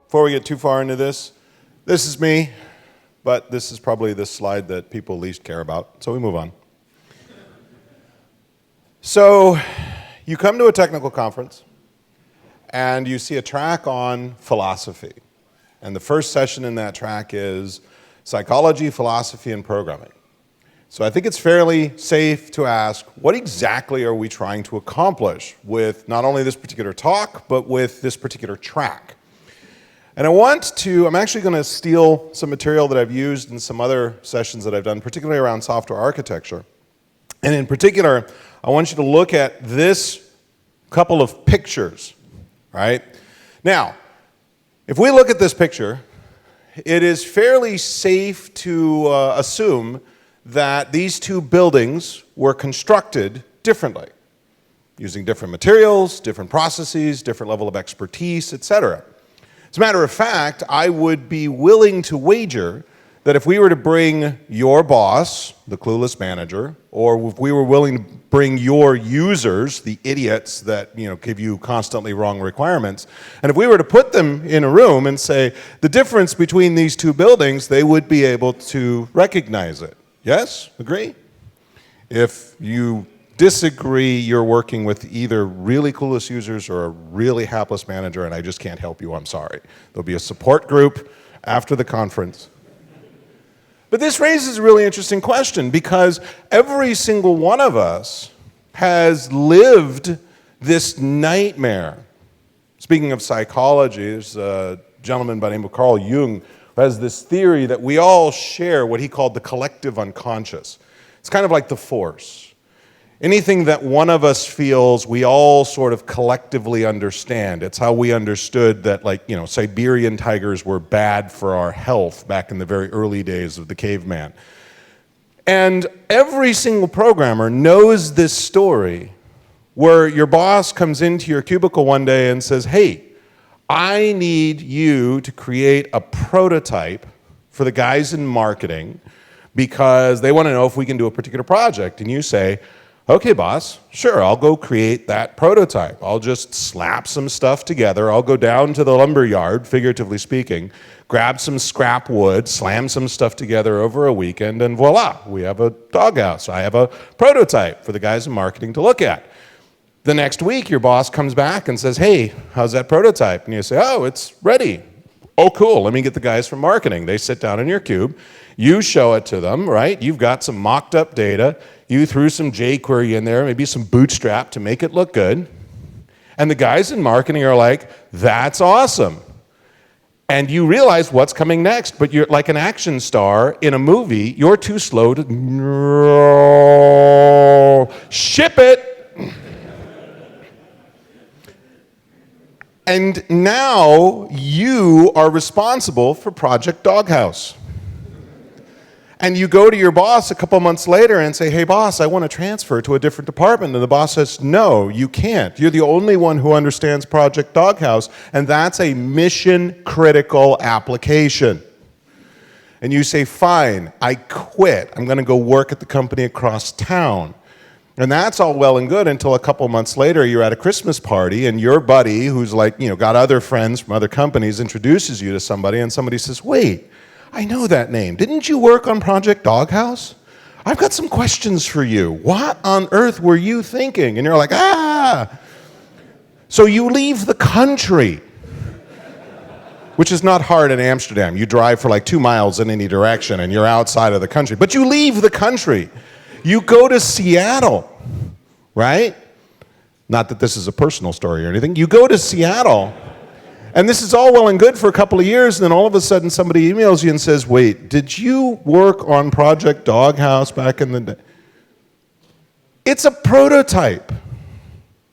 Before we get too far into this is me, but this is probably the slide that people least care about, so we move on. So, you come to a technical conference, and you see a track on philosophy. And the first session in that track is psychology, philosophy, and programming. So I think it's fairly safe to ask, what exactly are we trying to accomplish with not only this particular talk, but with this particular track? And I'm actually going to steal some material that I've used in some other sessions that I've done, particularly around software architecture. And in particular, I want you to look at this couple of pictures, right? Now, if we look at this picture, it is fairly safe to assume that these two buildings were constructed differently, using different materials, different processes, different level of expertise, etc. As a matter of fact, I would be willing to wager that if we were to bring your boss, the clueless manager, or if we were willing to bring your users, the idiots that give you constantly wrong requirements, and if we were to put them in a room and say, the difference between these two buildings, they would be able to recognize it. Yes? Agree? If you disagree, you're working with either really clueless users or a really hapless manager, and I just can't help you, I'm sorry. There'll be a support group after the conference. But this raises a really interesting question, because every single one of us has lived this nightmare. Speaking of psychology, there's a gentleman by the name of Carl Jung who has this theory that we all share what he called the collective unconscious. It's kind of like the Force. Anything that one of us feels, we all sort of collectively understand. It's how we understood that, Siberian tigers were bad for our health back in the very early days of the caveman. And every single programmer knows this story where your boss comes into your cubicle one day and says, hey, I need you to create a prototype for the guys in marketing because they want to know if we can do a particular project. And you say, okay, boss, sure, I'll go create that prototype. I'll just slap some stuff together. I'll go down to the lumber yard, figuratively speaking, grab some scrap wood, slam some stuff together over a weekend, and voila, we have a doghouse. I have a prototype for the guys in marketing to look at. The next week, your boss comes back and says, hey, how's that prototype? And you say, oh, it's ready. Oh, cool, let me get the guys from marketing. They sit down in your cube. You show it to them, right? You've got some mocked up data. You threw some jQuery in there, maybe some Bootstrap to make it look good. And the guys in marketing are like, that's awesome. And you realize what's coming next, but you're like an action star in a movie. You're too slow to ship it. And now you are responsible for Project Doghouse. And you go to your boss a couple months later and say, hey boss, I want to transfer to a different department. And the boss says, no, you can't. You're the only one who understands Project Doghouse, and that's a mission critical application. And you say, fine, I quit. I'm going to go work at the company across town. And that's all well and good until a couple months later you're at a Christmas party and your buddy who's got other friends from other companies introduces you to somebody, and somebody says, wait, I know that name. Didn't you work on Project Doghouse? I've got some questions for you. What on earth were you thinking? And you're like, So you leave the country, which is not hard in Amsterdam. You drive for 2 miles in any direction and you're outside of the country. But you leave the country. You go to Seattle, right? Not that this is a personal story or anything. You go to Seattle. And this is all well and good for a couple of years, and then all of a sudden somebody emails you and says, wait, did you work on Project Doghouse back in the day? It's a prototype,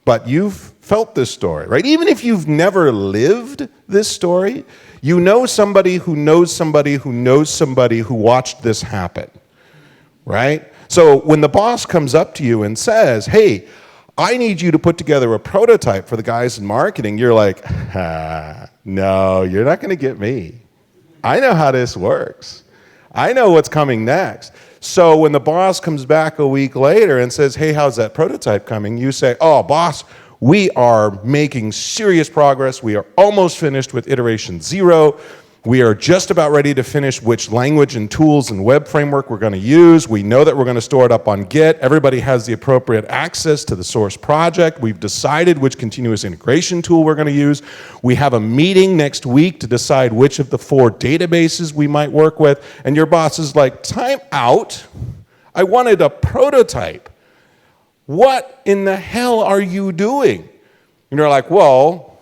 but you've felt this story, right? Even if you've never lived this story, you know somebody who knows somebody who knows somebody who watched this happen, right? So when the boss comes up to you and says, hey, I need you to put together a prototype for the guys in marketing, you're like, no, you're not going to get me. I know how this works. I know what's coming next. So when the boss comes back a week later and says, hey, how's that prototype coming? You say, oh, boss, we are making serious progress. We are almost finished with iteration 0. We are just about ready to finish which language and tools and web framework we're going to use. We know that we're going to store it up on Git. Everybody has the appropriate access to the source project. We've decided which continuous integration tool we're going to use. We have a meeting next week to decide which of the 4 databases we might work with. And your boss is like, time out. I wanted a prototype. What in the hell are you doing? And you're like, well,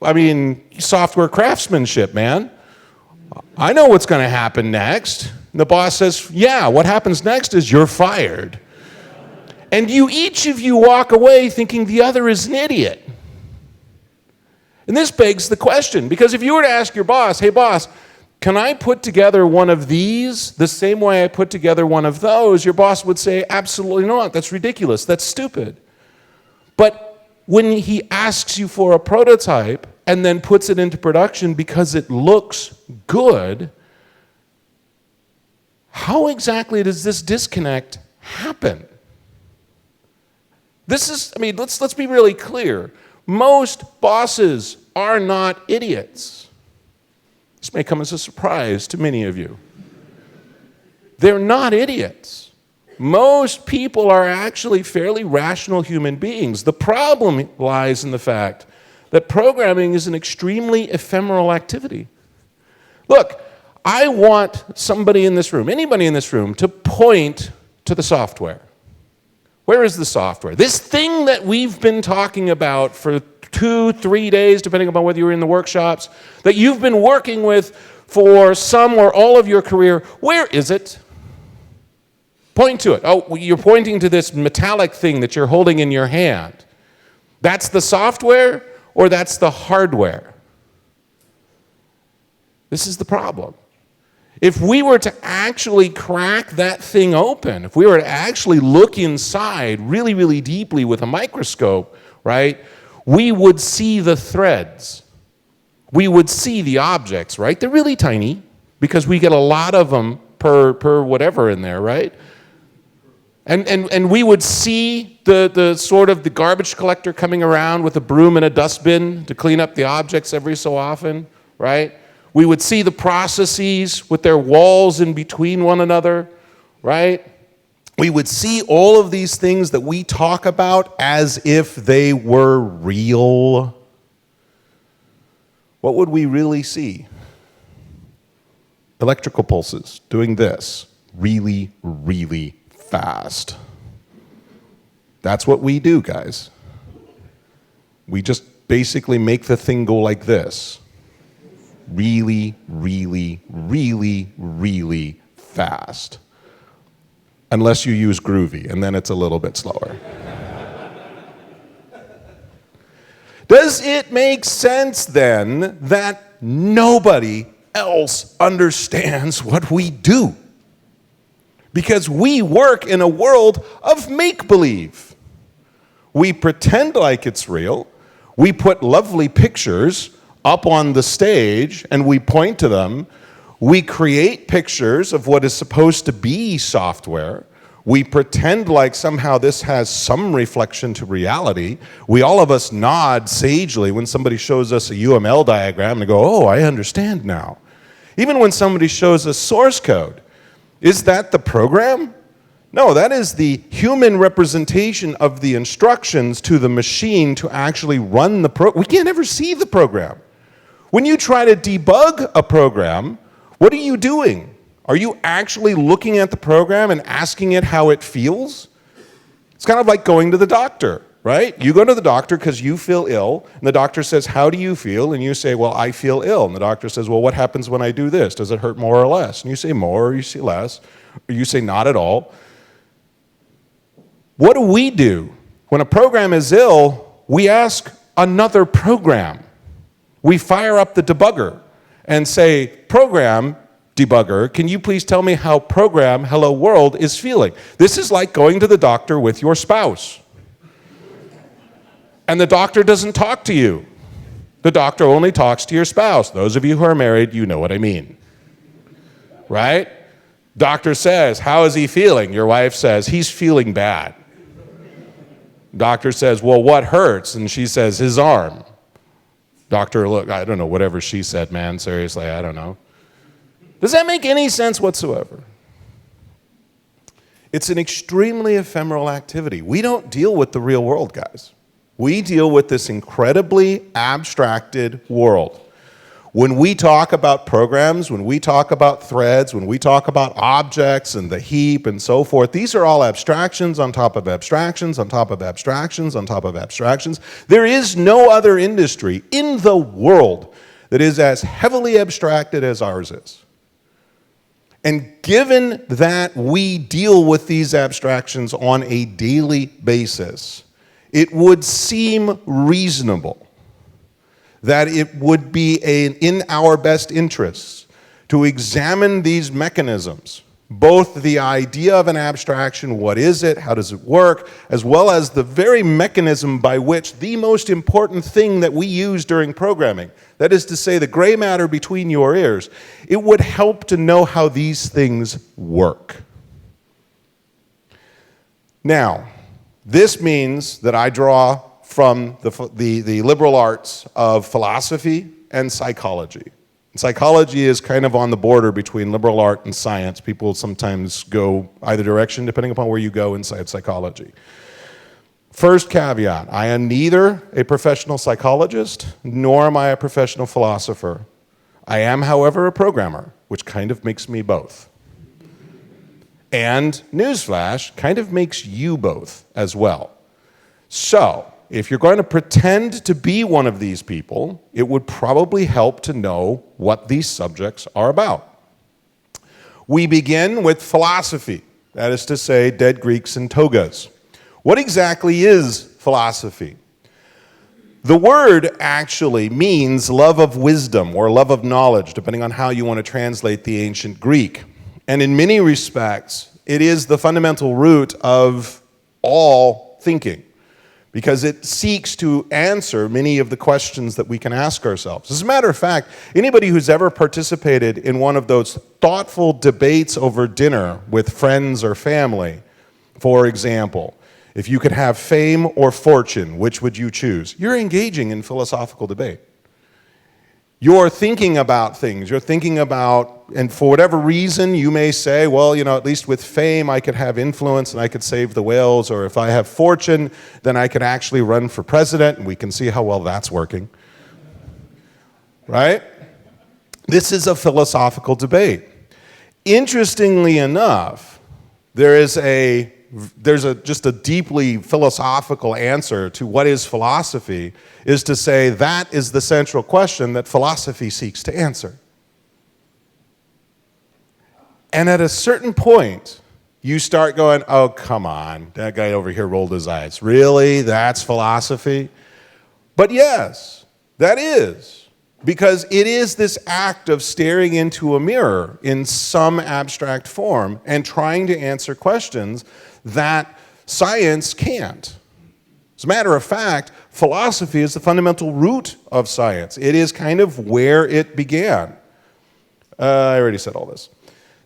I mean, software craftsmanship, man. I know what's going to happen next. And the boss says, yeah, what happens next is you're fired. And each of you walk away thinking the other is an idiot. And this begs the question, because if you were to ask your boss, hey boss, can I put together one of these the same way I put together one of those? Your boss would say, absolutely not. That's ridiculous. That's stupid. But when he asks you for a prototype and then puts it into production because it looks good, how exactly does this disconnect happen? This is, I mean, let's be really clear. Most bosses are not idiots. This may come as a surprise to many of you. They're not idiots. Most people are actually fairly rational human beings. The problem lies in the fact that programming is an extremely ephemeral activity. Look, I want somebody in this room, anybody in this room, to point to the software. Where is the software? This thing that we've been talking about for 2-3 days, depending upon whether you're in the workshops, that you've been working with for some or all of your career, where is it? Point to it. Oh, you're pointing to this metallic thing that you're holding in your hand. That's the software or that's the hardware? This is the problem. If we were to actually crack that thing open, if we were to actually look inside really, really deeply with a microscope, right, we would see the threads. We would see the objects, right? They're really tiny because we get a lot of them per whatever in there, right? And we would see the sort of the garbage collector coming around with a broom and a dustbin to clean up the objects every so often, right? We would see the processes with their walls in between one another, right? We would see all of these things that we talk about as if they were real. What would we really see? Electrical pulses doing this really, really fast. That's what we do, guys. We just basically make the thing go like this. Really, really, really, really fast. Unless you use Groovy, and then it's a little bit slower. Does it make sense then that nobody else understands what we do? Because we work in a world of make-believe. We pretend like it's real. We put lovely pictures up on the stage and we point to them. We create pictures of what is supposed to be software. We pretend like somehow this has some reflection to reality. We all of us nod sagely when somebody shows us a UML diagram and go, oh, I understand now. Even when somebody shows us source code, is that the program? No, that is the human representation of the instructions to the machine to actually run the program. We can't ever see the program. When you try to debug a program, what are you doing? Are you actually looking at the program and asking it how it feels? It's kind of like going to the doctor, right? You go to the doctor because you feel ill, and the doctor says, how do you feel? And you say, well, I feel ill. And the doctor says, well, what happens when I do this? Does it hurt more or less? And you say more, or you say less, or you say not at all. What do? When a program is ill, we ask another program. We fire up the debugger and say, program debugger, can you please tell me how program hello world is feeling? This is like going to the doctor with your spouse. And the doctor doesn't talk to you. The doctor only talks to your spouse. Those of you who are married, you know what I mean. Right? Doctor says, how is he feeling? Your wife says, he's feeling bad. Doctor says, well, what hurts? And she says, his arm. Doctor, look, I don't know, whatever she said, man, seriously, I don't know. Does that make any sense whatsoever? It's an extremely ephemeral activity. We don't deal with the real world, guys. We deal with this incredibly abstracted world. When we talk about programs, when we talk about threads, when we talk about objects and the heap and so forth, these are all abstractions on top of abstractions on top of abstractions on top of abstractions. There is no other industry in the world that is as heavily abstracted as ours is. And given that we deal with these abstractions on a daily basis, it would seem reasonable that it would be in our best interests to examine these mechanisms, both the idea of an abstraction, what is it, how does it work, as well as the very mechanism by which the most important thing that we use during programming, that is to say the gray matter between your ears, it would help to know how these things work. Now, this means that I draw from the liberal arts of philosophy and psychology. Psychology is kind of on the border between liberal art and science. People sometimes go either direction depending upon where you go inside psychology. First caveat, I am neither a professional psychologist nor am I a professional philosopher. I am, however, a programmer, which kind of makes me both. And, newsflash, kind of makes you both as well. So, if you're going to pretend to be one of these people, it would probably help to know what these subjects are about. We begin with philosophy, that is to say, dead Greeks and togas. What exactly is philosophy? The word actually means love of wisdom or love of knowledge, depending on how you want to translate the ancient Greek. And in many respects, it is the fundamental root of all thinking, because it seeks to answer many of the questions that we can ask ourselves. As a matter of fact, anybody who's ever participated in one of those thoughtful debates over dinner with friends or family, for example, if you could have fame or fortune, which would you choose? You're engaging in philosophical debate. You're thinking about things. You're thinking about, and for whatever reason, you may say, well, you know, at least with fame, I could have influence and I could save the whales, or if I have fortune, then I could actually run for president, and we can see how well that's working. Right? This is a philosophical debate. Interestingly enough, there's just a deeply philosophical answer to what is philosophy, is to say that is the central question that philosophy seeks to answer. And at a certain point, you start going, oh, come on, that guy over here rolled his eyes. Really? That's philosophy? But yes, that is. Because it is this act of staring into a mirror in some abstract form and trying to answer questions that science can't. As a matter of fact, philosophy is the fundamental root of science. It is kind of where it began. I already said all this.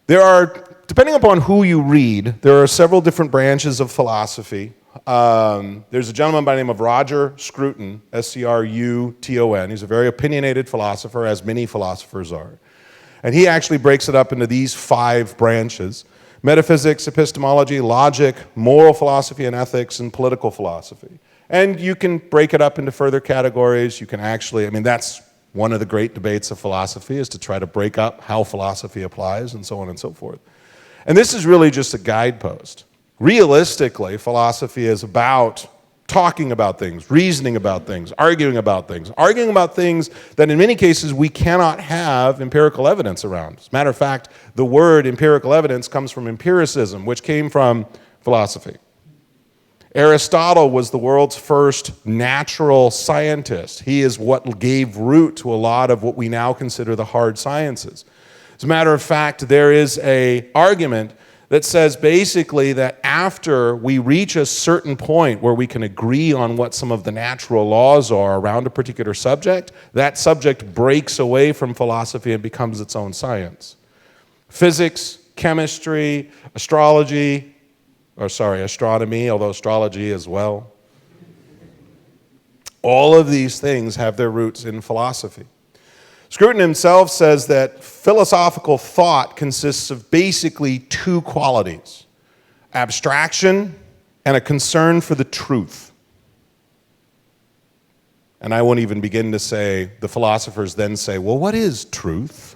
There are, depending upon who you read, there are several different branches of philosophy. There's a gentleman by the name of Roger Scruton, S-C-R-U-T-O-N. He's a very opinionated philosopher, as many philosophers are. And he actually breaks it up into these 5 branches: metaphysics, epistemology, logic, moral philosophy and ethics, and political philosophy. And you can break it up into further categories. You can actually, that's one of the great debates of philosophy, is to try to break up how philosophy applies and so on and so forth. And this is really just a guidepost. Realistically, philosophy is about talking about things, reasoning about things, arguing about things that in many cases we cannot have empirical evidence around. As a matter of fact, the word empirical evidence comes from empiricism, which came from philosophy. Aristotle was the world's first natural scientist. He is what gave root to a lot of what we now consider the hard sciences. As a matter of fact, there is an argument that says basically that after we reach a certain point where we can agree on what some of the natural laws are around a particular subject, that subject breaks away from philosophy and becomes its own science. Physics, chemistry, astronomy, although astrology as well. All of these things have their roots in philosophy. Scruton himself says that philosophical thought consists of basically two qualities: abstraction and a concern for the truth. And I won't even begin to say, the philosophers then say, well, what is truth?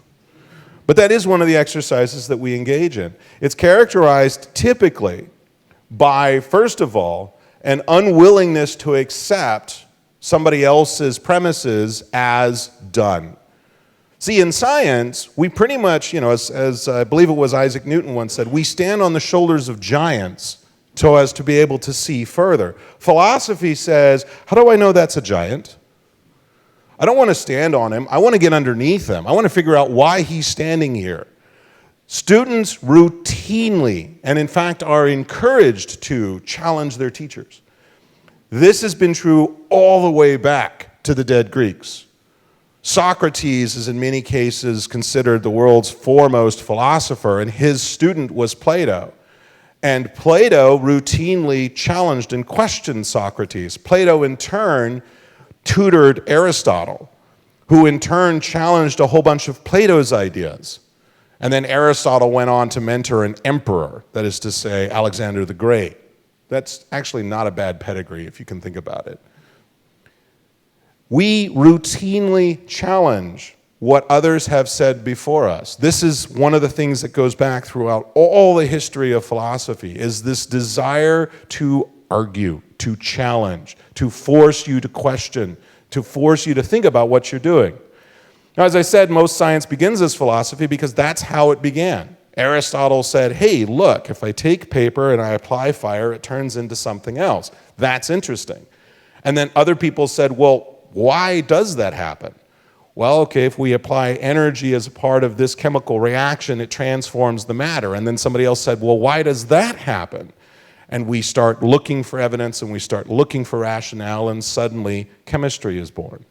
But that is one of the exercises that we engage in. It's characterized typically by, first of all, an unwillingness to accept somebody else's premises as done. See, in science, we pretty much, as I believe it was Isaac Newton once said, we stand on the shoulders of giants so as to be able to see further. Philosophy says, how do I know that's a giant? I don't want to stand on him. I want to get underneath him. I want to figure out why he's standing here. Students routinely, and in fact are encouraged to, challenge their teachers. This has been true all the way back to the dead Greeks. Socrates is in many cases considered the world's foremost philosopher, and his student was Plato. And Plato routinely challenged and questioned Socrates. Plato, in turn, tutored Aristotle, who in turn challenged a whole bunch of Plato's ideas. And then Aristotle went on to mentor an emperor, that is to say, Alexander the Great. That's actually not a bad pedigree, if you can think about it. We routinely challenge what others have said before us. This is one of the things that goes back throughout all the history of philosophy, is this desire to argue, to challenge, to force you to question, to force you to think about what you're doing. Now, as I said, most science begins as philosophy because that's how it began. Aristotle said, hey, look, if I take paper and I apply fire, it turns into something else. That's interesting. And then other people said, well, why does that happen? Well, okay, if we apply energy as a part of this chemical reaction, it transforms the matter. And then somebody else said, well, why does that happen? And we start looking for evidence and we start looking for rationale, and suddenly chemistry is born.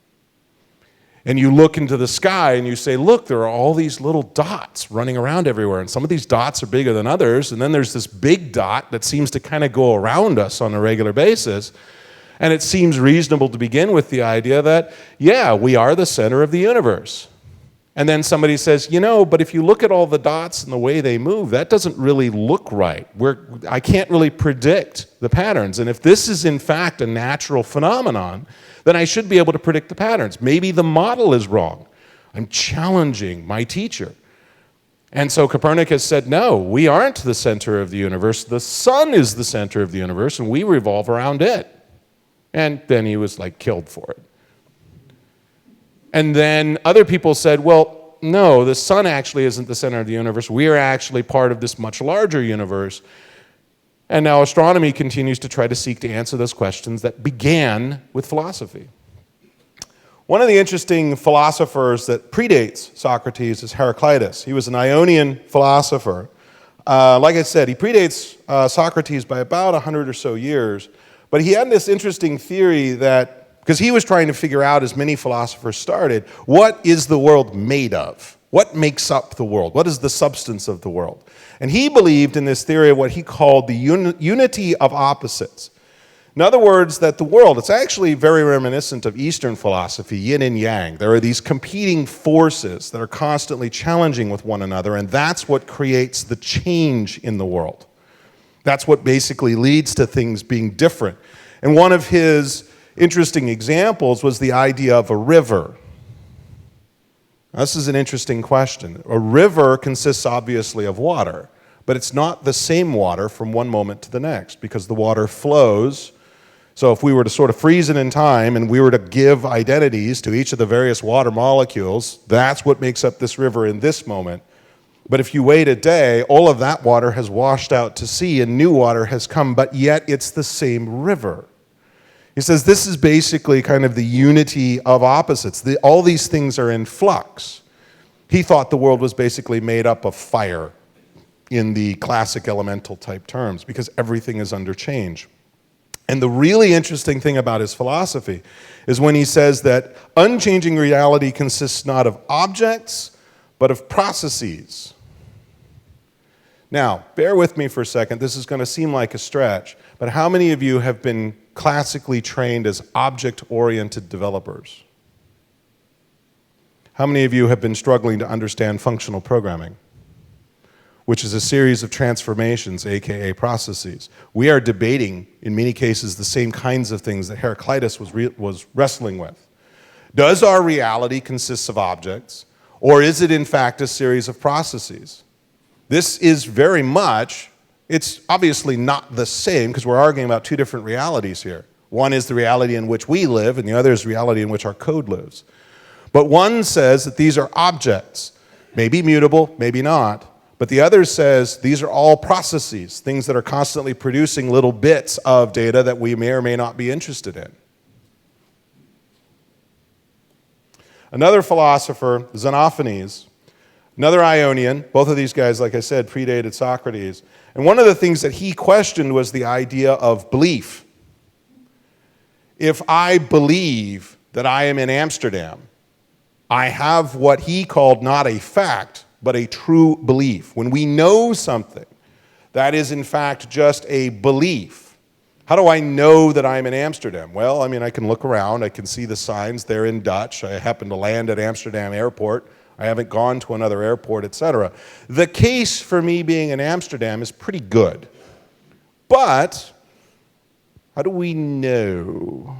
And you look into the sky and you say, look, there are all these little dots running around everywhere, and some of these dots are bigger than others, and then there's this big dot that seems to kind of go around us on a regular basis. And it seems reasonable to begin with the idea that, yeah, we are the center of the universe. And then somebody says, but if you look at all the dots and the way they move, that doesn't really look right. I can't really predict the patterns. And if this is in fact a natural phenomenon, then I should be able to predict the patterns. Maybe the model is wrong. I'm challenging my teacher. And so Copernicus said, no, we aren't the center of the universe. The sun is the center of the universe, and we revolve around it. And then he was killed for it. And then other people said, well, no, the sun actually isn't the center of the universe. We are actually part of this much larger universe. And now astronomy continues to try to seek to answer those questions that began with philosophy. One of the interesting philosophers that predates Socrates is Heraclitus. He was an Ionian philosopher. Like I said, he predates Socrates by about 100 or so years. But he had this interesting theory that, because he was trying to figure out, as many philosophers started, what is the world made of? What makes up the world? What is the substance of the world? And he believed in this theory of what he called the unity of opposites. In other words, that the world, it's actually very reminiscent of Eastern philosophy, yin and yang. There are these competing forces that are constantly challenging with one another, and that's what creates the change in the world. That's what basically leads to things being different. And one of his interesting examples was the idea of a river. Now, this is an interesting question. A river consists obviously of water, but it's not the same water from one moment to the next, because the water flows. So if we were to sort of freeze it in time and we were to give identities to each of the various water molecules, that's what makes up this river in this moment. But if you wait a day, all of that water has washed out to sea and new water has come, but yet it's the same river. He says this is basically kind of the unity of opposites. All these things are in flux. He thought the world was basically made up of fire in the classic elemental type terms, because everything is under change. And the really interesting thing about his philosophy is when he says that unchanging reality consists not of objects, but of processes. Now, bear with me for a second. This is going to seem like a stretch, but how many of you have been classically trained as object-oriented developers? How many of you have been struggling to understand functional programming, which is a series of transformations, aka processes? We are debating, in many cases, the same kinds of things that Heraclitus was wrestling with. Does our reality consist of objects, or is it in fact a series of processes? This is very much, it's obviously not the same, because we're arguing about two different realities here. One is the reality in which we live, and the other is the reality in which our code lives. But one says that these are objects, maybe mutable, maybe not. But the other says these are all processes, things that are constantly producing little bits of data that we may or may not be interested in. Another philosopher, Xenophanes, another Ionian, both of these guys, like I said, predated Socrates. And one of the things that he questioned was the idea of belief. If I believe that I am in Amsterdam, I have what he called not a fact, but a true belief. When we know something, that is in fact just a belief. How do I know that I'm in Amsterdam? Well, I mean, I can look around, I can see the signs, they're in Dutch. I happen to land at Amsterdam Airport. I haven't gone to another airport, etc. The case for me being in Amsterdam is pretty good. But how do we know?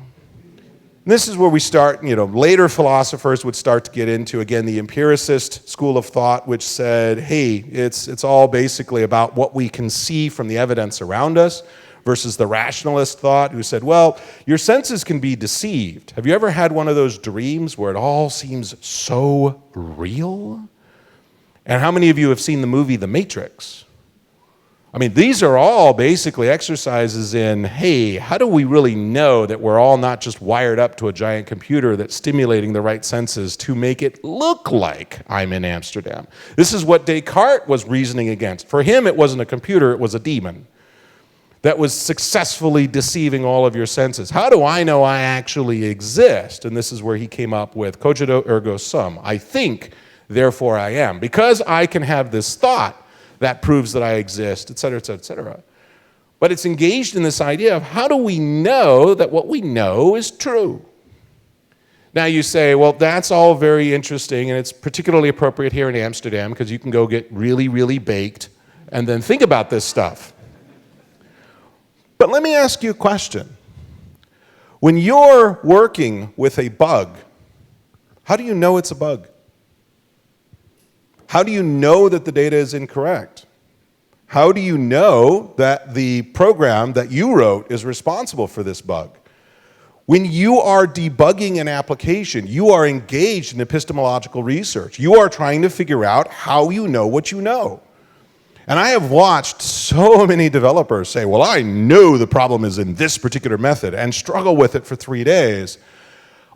And this is where we start, later philosophers would start to get into, again, the empiricist school of thought, which said, hey, it's all basically about what we can see from the evidence around us, versus the rationalist thought, who said, well, your senses can be deceived. Have you ever had one of those dreams where it all seems so real? And how many of you have seen the movie The Matrix? I mean, these are all basically exercises in, hey, how do we really know that we're all not just wired up to a giant computer that's stimulating the right senses to make it look like I'm in Amsterdam? This is what Descartes was reasoning against. For him, it wasn't a computer, it was a demon that was successfully deceiving all of your senses. How do I know I actually exist? And this is where he came up with cogito ergo sum. I think, therefore I am. Because I can have this thought, that proves that I exist, et cetera, et cetera, et cetera. But it's engaged in this idea of how do we know that what we know is true? Now you say, well, that's all very interesting, and it's particularly appropriate here in Amsterdam because you can go get really, really baked and then think about this stuff. But let me ask you a question. When you're working with a bug, how do you know it's a bug? How do you know that the data is incorrect? How do you know that the program that you wrote is responsible for this bug? When you are debugging an application, you are engaged in epistemological research. You are trying to figure out how you know what you know. And I have watched so many developers say, well, I know the problem is in this particular method, and struggle with it for 3 days,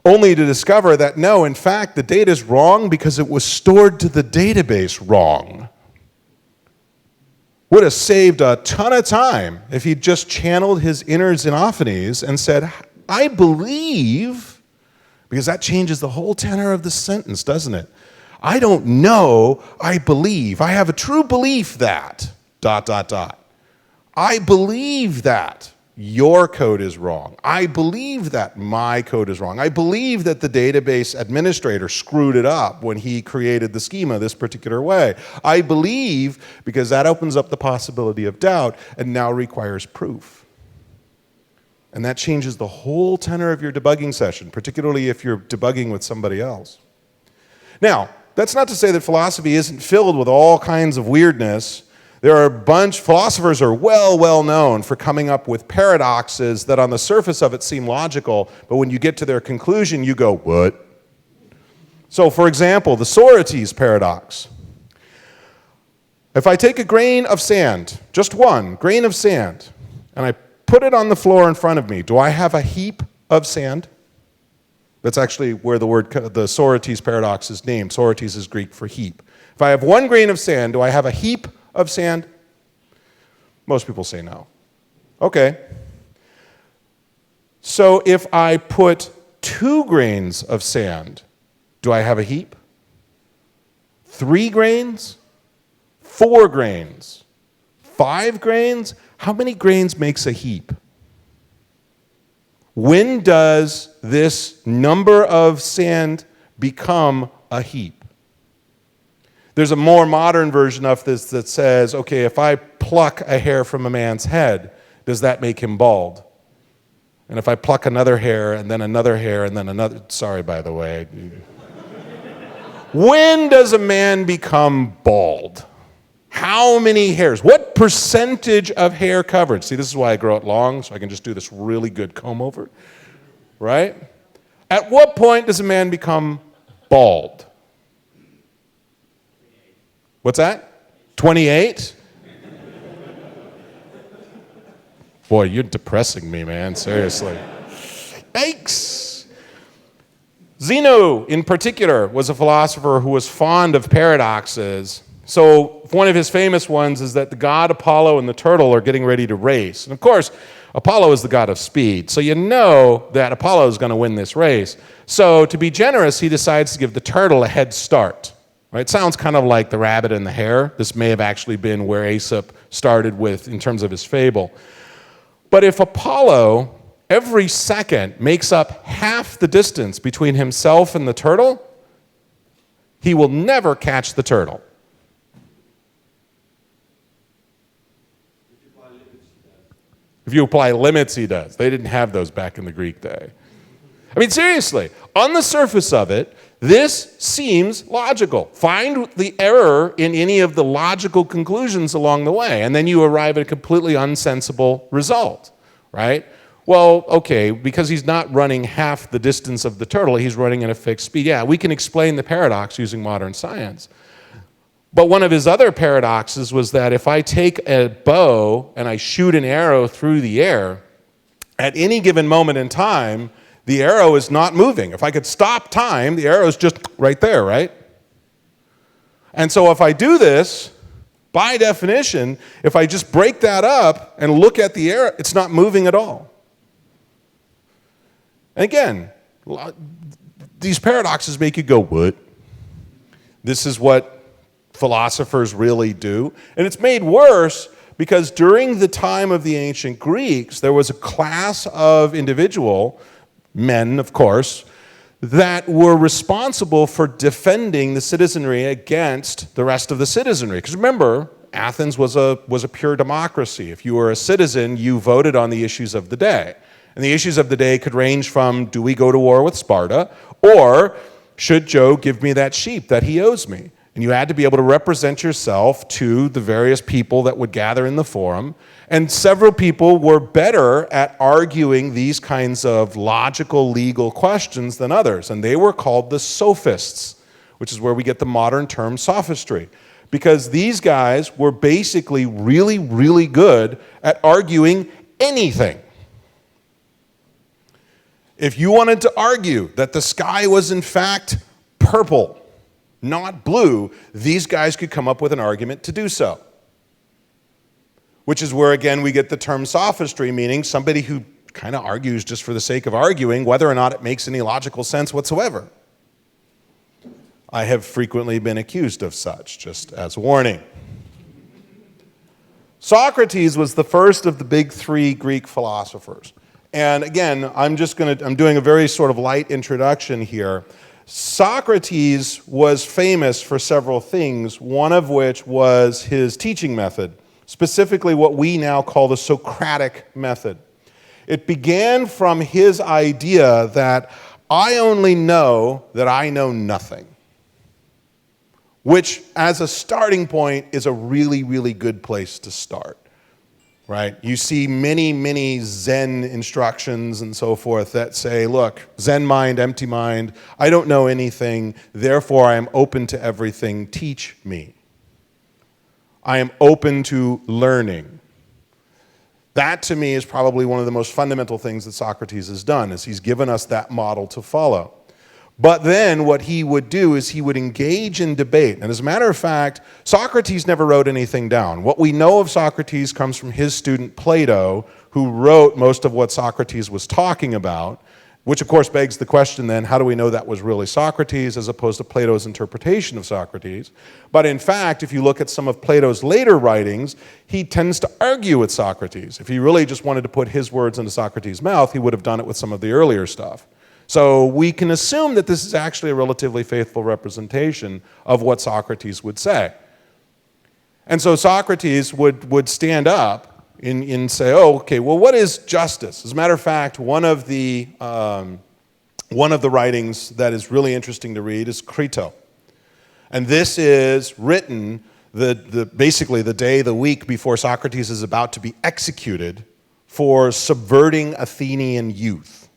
only to discover that, no, in fact, the data is wrong because it was stored to the database wrong. Would have saved a ton of time if he'd just channeled his inner Xenophanes and said, I believe, because that changes the whole tenor of the sentence, doesn't it? I don't know, I believe. I have a true belief that, ... I believe that your code is wrong. I believe that my code is wrong. I believe that the database administrator screwed it up when he created the schema this particular way. I believe, because that opens up the possibility of doubt and now requires proof. And that changes the whole tenor of your debugging session, particularly if you're debugging with somebody else. Now, that's not to say that philosophy isn't filled with all kinds of weirdness. There are philosophers are well known for coming up with paradoxes that on the surface of it seem logical, but when you get to their conclusion, you go, what? So, for example, the Sorites Paradox. If I take a grain of sand, just one grain of sand, and I put it on the floor in front of me, do I have a heap of sand? That's actually where the Sorites Paradox is named. Sorites is Greek for heap. If I have one grain of sand, do I have a heap of sand? Most people say no. Okay. So if I put 2 grains of sand, do I have a heap? 3 grains? 4 grains? 5 grains? How many grains makes a heap? When does this number of sand become a heap? There's a more modern version of this that says, okay, if I pluck a hair from a man's head, does that make him bald? And if I pluck another hair and then another hair and then another, sorry, by the way. When does a man become bald? How many hairs? What percentage of hair coverage? See, this is why I grow it long, so I can just do this really good comb over, right? At what point does a man become bald? What's that? 28? Boy, you're depressing me, man, seriously. Yikes! Zeno, in particular, was a philosopher who was fond of paradoxes. So one of his famous ones is that the god Apollo and the turtle are getting ready to race. And of course, Apollo is the god of speed. So you know that Apollo is going to win this race. So to be generous, he decides to give the turtle a head start. Right? It sounds kind of like the rabbit and the hare. This may have actually been where Aesop started with in terms of his fable. But if Apollo every second makes up half the distance between himself and the turtle, he will never catch the turtle. If you apply limits, he does. They didn't have those back in the Greek day. I mean, seriously, on the surface of it, this seems logical. Find the error in any of the logical conclusions along the way, and then you arrive at a completely unsensible result, right? Well, okay, because he's not running half the distance of the turtle, he's running at a fixed speed. Yeah, we can explain the paradox using modern science. But one of his other paradoxes was that if I take a bow and I shoot an arrow through the air, at any given moment in time, the arrow is not moving. If I could stop time, the arrow is just right there, right? And so if I do this, by definition, if I just break that up and look at the arrow, it's not moving at all. And again, these paradoxes make you go, what? This is what philosophers really do. And it's made worse because during the time of the ancient Greeks, there was a class of individual, men of course, that were responsible for defending the citizenry against the rest of the citizenry. Because remember, Athens was a pure democracy. If you were a citizen, you voted on the issues of the day. And the issues of the day could range from, do we go to war with Sparta? Or, should Joe give me that sheep that he owes me? And you had to be able to represent yourself to the various people that would gather in the forum. And several people were better at arguing these kinds of logical, legal questions than others. And they were called the Sophists, which is where we get the modern term sophistry. Because these guys were basically really, really good at arguing anything. If you wanted to argue that the sky was in fact purple, not blue, these guys could come up with an argument to do so. Which is where, again, we get the term sophistry, meaning somebody who kind of argues just for the sake of arguing, whether or not it makes any logical sense whatsoever. I have frequently been accused of such, just as a warning. Socrates was the first of the big 3 Greek philosophers. And again, I'm doing a very sort of light introduction here. Socrates was famous for several things, one of which was his teaching method, specifically what we now call the Socratic method. It began from his idea that I only know that I know nothing, which as a starting point is a really, really good place to start. Right? You see many, many Zen instructions and so forth that say, look, Zen mind, empty mind, I don't know anything, therefore I am open to everything, teach me. I am open to learning. That to me is probably one of the most fundamental things that Socrates has done, is he's given us that model to follow. But then what he would do is he would engage in debate. And as a matter of fact, Socrates never wrote anything down. What we know of Socrates comes from his student Plato, who wrote most of what Socrates was talking about, Which of course begs the question then, how do we know that was really Socrates as opposed to Plato's interpretation of Socrates? But in fact, if you look at some of Plato's later writings, he tends to argue with Socrates. If he really just wanted to put his words into Socrates' mouth, he would have done it with some of the earlier stuff. So we can assume that this is actually a relatively faithful representation of what Socrates would say. And so Socrates would stand up and say, oh, okay, well, what is justice? As a matter of fact, one of the writings that is really interesting to read is Crito. And this is written basically the day, the week before Socrates is about to be executed for subverting Athenian youth,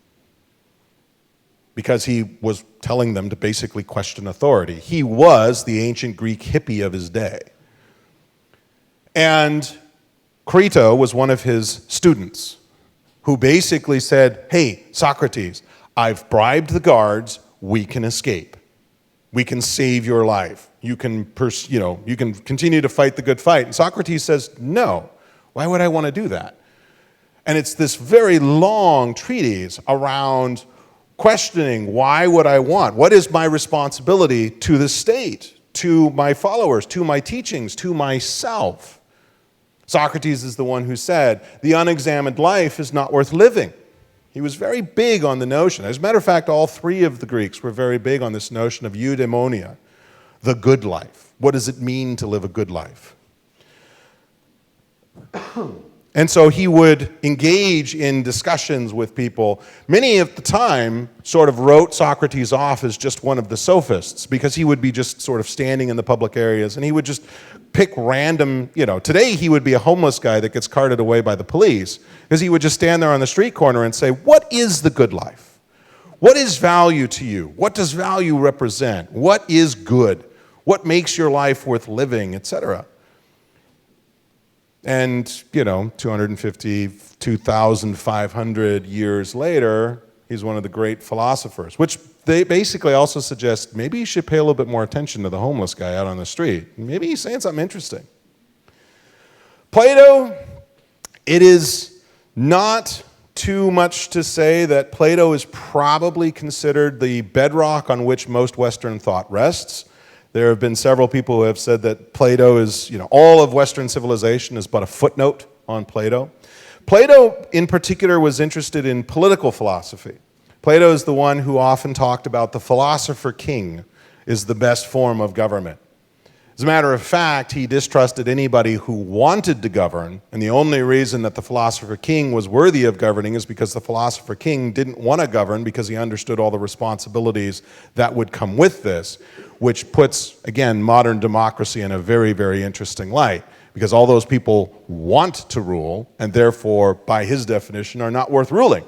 because he was telling them to basically question authority. He was the ancient Greek hippie of his day. And Crito was one of his students who basically said, hey, Socrates, I've bribed the guards, we can escape. We can save your life. You can continue to fight the good fight. And Socrates says, no, why would I want to do that? And it's this very long treatise around questioning, why would I want? What is my responsibility to the state, to my followers, to my teachings, to myself? Socrates is the one who said, the unexamined life is not worth living. He was very big on the notion. As a matter of fact, all three of the Greeks were very big on this notion of Eudaimonia, the good life. What does it mean to live a good life? And so he would engage in discussions with people. Many at the time sort of wrote Socrates off as just one of the Sophists, because he would be just sort of standing in the public areas and he would just pick random, today he would be a homeless guy that gets carted away by the police, because he would just stand there on the street corner and say, what is the good life? What is value to you? What does value represent? What is good? What makes your life worth living, etc.? And, 250, 2,500 years later, he's one of the great philosophers, which they basically also suggest maybe you should pay a little bit more attention to the homeless guy out on the street. Maybe he's saying something interesting. Plato, it is not too much to say that Plato is probably considered the bedrock on which most Western thought rests. There have been several people who have said that Plato is, all of Western civilization is but a footnote on Plato. Plato, in particular, was interested in political philosophy. Plato is the one who often talked about the philosopher king is the best form of government. As a matter of fact, he distrusted anybody who wanted to govern, and the only reason that the philosopher king was worthy of governing is because the philosopher king didn't want to govern because he understood all the responsibilities that would come with this, which puts, again, modern democracy in a very, very interesting light, because all those people want to rule, and therefore, by his definition, are not worth ruling.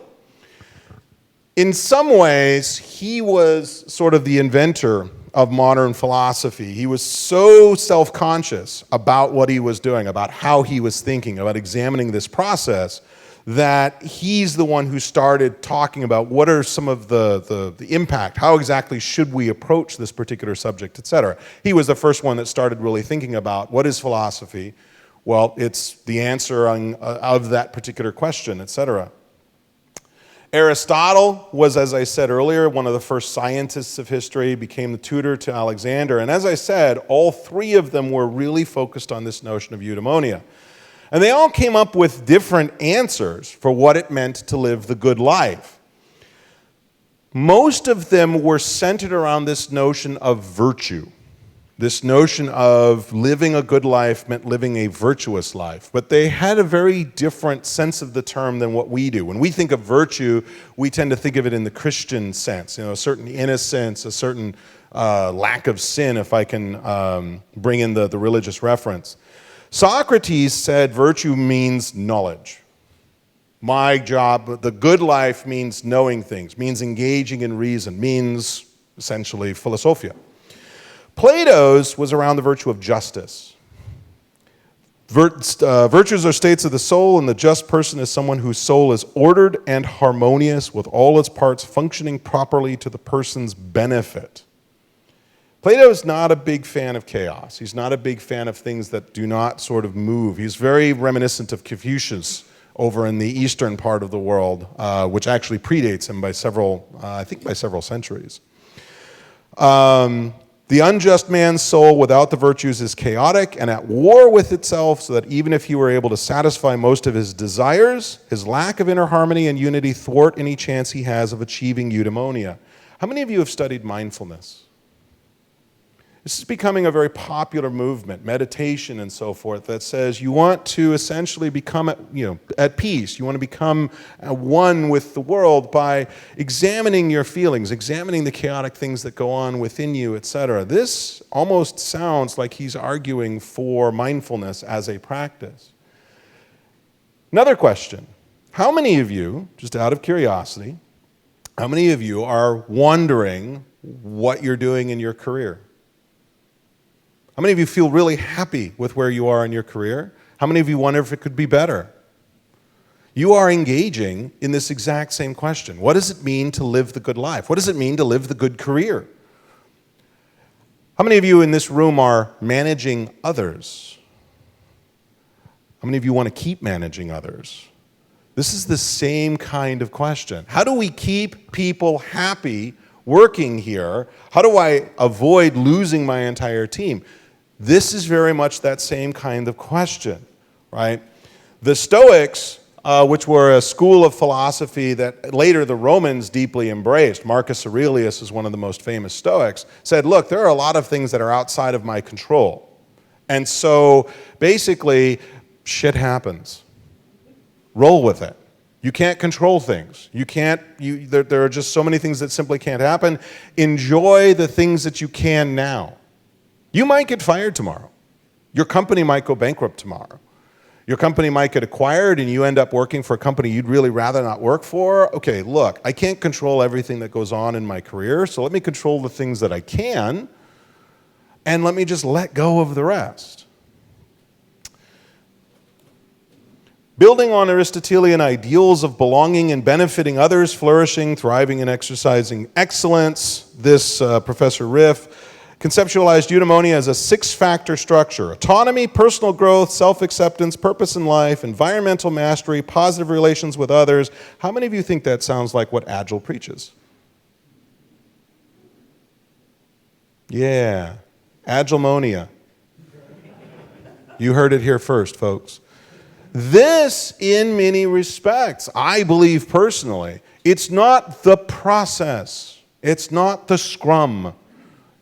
In some ways, he was sort of the inventor of modern philosophy. He was so self-conscious about what he was doing, about how he was thinking, about examining this process, that he's the one who started talking about what are some of the impact, how exactly should we approach this particular subject, etc. He was the first one that started really thinking about what is philosophy. Well, it's the answer of that particular question, etc. Aristotle was, as I said earlier, one of the first scientists of history, became the tutor to Alexander. And as I said, all three of them were really focused on this notion of eudaimonia. And they all came up with different answers for what it meant to live the good life. Most of them were centered around this notion of virtue. This notion of living a good life meant living a virtuous life. But they had a very different sense of the term than what we do. When we think of virtue, we tend to think of it in the Christian sense, a certain innocence, a certain lack of sin, if I can bring in the religious reference. Socrates said virtue means knowledge. My job, the good life means knowing things, means engaging in reason, means essentially philosophia. Plato's was around the virtue of justice. Virtues are states of the soul, and the just person is someone whose soul is ordered and harmonious, with all its parts functioning properly to the person's benefit. Plato is not a big fan of chaos. He's not a big fan of things that do not sort of move. He's very reminiscent of Confucius over in the eastern part of the world, which actually predates him by several, I think by several centuries. The unjust man's soul without the virtues is chaotic and at war with itself, so that even if he were able to satisfy most of his desires, his lack of inner harmony and unity thwart any chance he has of achieving eudaimonia. How many of you have studied mindfulness? This is becoming a very popular movement, meditation and so forth, that says you want to essentially become at peace. You want to become one with the world by examining your feelings, examining the chaotic things that go on within you, etc. This almost sounds like he's arguing for mindfulness as a practice. Another question. How many of you, just out of curiosity, how many of you are wondering what you're doing in your career? How many of you feel really happy with where you are in your career? How many of you wonder if it could be better? You are engaging in this exact same question. What does it mean to live the good life? What does it mean to live the good career? How many of you in this room are managing others? How many of you want to keep managing others? This is the same kind of question. How do we keep people happy working here? How do I avoid losing my entire team? This is very much that same kind of question, right? The Stoics, which were a school of philosophy that later the Romans deeply embraced, Marcus Aurelius is one of the most famous Stoics, said, look, there are a lot of things that are outside of my control. And so basically, shit happens. Roll with it. You can't control things. There are just so many things that simply can't happen. Enjoy the things that you can now. You might get fired tomorrow. Your company might go bankrupt tomorrow. Your company might get acquired and you end up working for a company you'd really rather not work for. Okay, look, I can't control everything that goes on in my career, so let me control the things that I can, and let me just let go of the rest. Building on Aristotelian ideals of belonging and benefiting others, flourishing, thriving, and exercising excellence, this Professor Riff conceptualized eudaimonia as a six-factor structure: autonomy, personal growth, self-acceptance, purpose in life, environmental mastery, positive relations with others. How many of you think that sounds like what Agile preaches? Yeah, Agilemonia. You heard it here first, folks. This, in many respects, I believe personally, it's not the process, it's not the scrum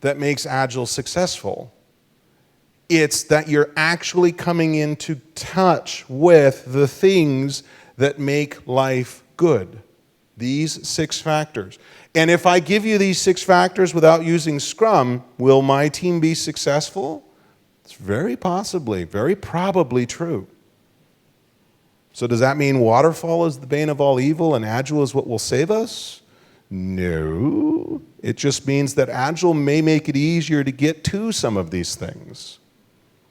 that makes Agile successful. It's that you're actually coming into touch with the things that make life good. These six factors. And if I give you these six factors without using Scrum, will my team be successful? It's very possibly, very probably true. So does that mean waterfall is the bane of all evil and Agile is what will save us? No. It just means that Agile may make it easier to get to some of these things.